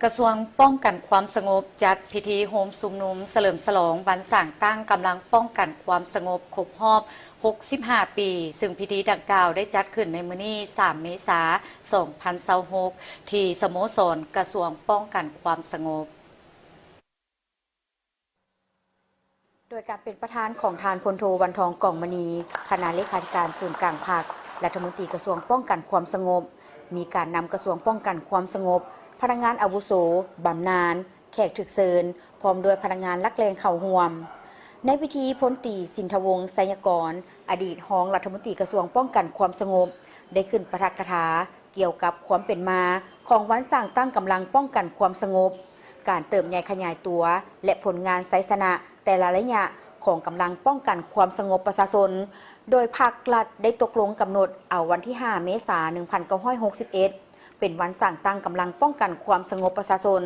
กระทรวงป้องกันความสงบจัดพิธีโฮมสุมนุมเฉลิมฉลองวันสร้างตั้งกำลังป้องกันความสงบครบรอบ 65 ปี ซึ่งพิธีดังกล่าวได้จัดขึ้นในมื้อนี้ 3 เมษายน 2026 ที่สโมสรกระทรวงป้องกันความสงบโดยการเป็นประธานของทานพลโทวันทองกล่องมณีคณะเลขาธิการศูนย์กลางภาครัฐมนตรีกระทรวงป้องกันความสงบมีการนำกระทรวงป้องกันความสงบพนักงานอาวุโสบำนาญแขกถึกเชิญพร้อมด้วยพนักงานลักแรงเข่าห่วมในพิธีพลตรีสินทวงศ์ไสยกรอดีตรองรัฐมนตรีกระทรวงป้องกันความสงบได้ขึ้นปาฐกถาเกี่ยวกับความเป็นมาของวันสร้างตั้งกำลังป้องกันความสงบการเติมใหญ่ขยายตัวและผลงานไสสนะแต่ละระยะของกำลังป้องกันความสงบประชาชนโดยภาครัฐได้ตกลงกำหนดเอาวันที่ 5 เมษายน 1961 เป็นวันสร้างตั้งกำลังป้องกันความสงบประชาชน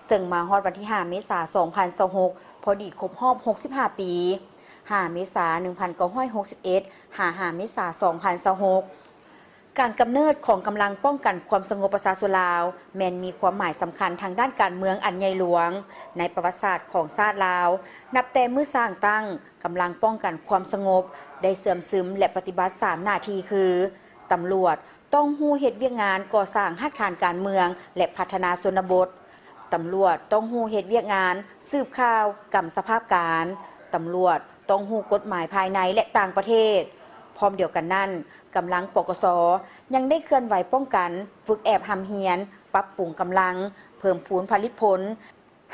ซึ่งมาฮอดวันที่ 5 เมษายน 2026 พอดีครบรอบ 65 ปี 5 เมษายน 1961 5 เมษายน 2026 การกำเนิดของกำลังป้องกันความสงบประชาชนลาวแม้นมีความหมายสำคัญทางด้านการเมืองอันใหญ่หลวงในประวัติศาสตร์ของชาติลาวนับแต่เมื่อสร้างตั้งกำลังป้องกันความสงบได้เสื่อมซึมและปฏิบัติ 3 หน้าที่คือตำรวจต้องฮู้เฮ็ดเวียกงานก่อสร้างรากฐานการเมืองและพัฒนาชนบทตำรวจต้องฮู้เฮ็ดเวียกงานสืบข่าวกำสภาพการตำรวจต้องฮู้กฎหมายภายในและต่างประเทศพร้อมเดียวกันนั้นกำลังปกส.ยังได้เคลื่อนไหวป้องกันฝึกแอบหำเฮียนปรับปรุงกำลังเพิ่มพูนผลิตผล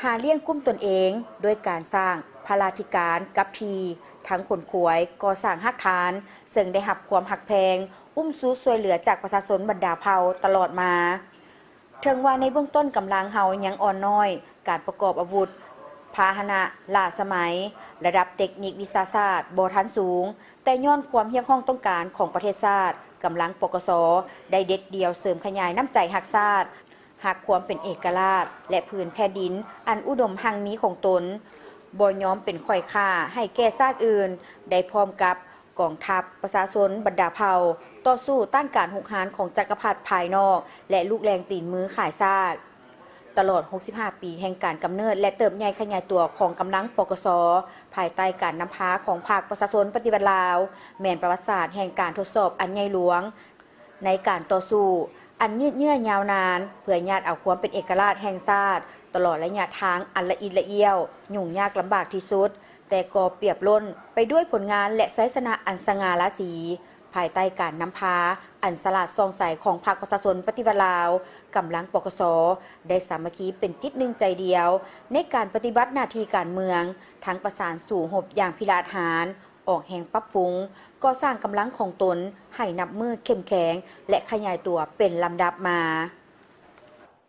หาเลี้ยงกุ้มตนเองด้วยการสร้างพลาธิการกับทีทั้งขนขวยก่อสร้างหักฐานซึ่งได้หับความหักแพงอุ้มสู้ช่วยเหลือจากประชาชนบรรดาเผ่าตลอดมาถึงว่าในเบื้องต้นกำลังเฮายังอ่อนน้อยการประกอบอาวุธพาหนะล้าสมัยระดับเทคนิควิทยาศาสตร์บ่ทันสูงแต่ย้อนความเฮียงห้องต้องการของประเทศชาติกำลังปกส.ได้เด็ดเดียวเสริมขยายน้ำใจหักชาติหักความเป็นเอกราชและพื้นแผ่นดินอันอุดมหังมีของตนบ่ยอมเป็นข่อยค่าให้แก่ชาติอื่นได้พร้อมกับกองทัพประชาชนบรรดาเผ่าต่อสู้ต้านการหุกหานของจักรพรรดิภายนอกและลูกแรงตีนมือขายชาติตลอด 65 ปีแห่งการกำเนิดและเติบใหญ่ขยายตัวของกำลังปกส.ภายใต้การนำพาของภาคประชาชนปฏิบัติลาวแม่นประวัติศาสตร์แห่งการทดสอบอันใหญ่หลวงในการต่อสู้อันยืดเยื้อยาวนานเพื่อญาติเอาความเป็นเอกราชแห่งชาติตลอดระยะทางอันละเอียดละเอียวยุ่งยากลำบากที่สุดแต่ก็เปรียบล้นไปด้วยผลงานและไสสนะอันสง่าราศีภายใต้การนำพาอันสลาดส่องใสของพรรคประชาชนปฏิวัติลาวกำลังปกส.ได้สามัคคีเป็นจิตหนึ่งใจเดียวในการปฏิบัติหน้าที่การเมืองทั้งประสานสู่หบอย่างพิราศหาญออกแห่งปรับปรุงก่อสร้างกำลังของตนให้นับมือเข้มแข็งและขยายตัวเป็นลำดับมา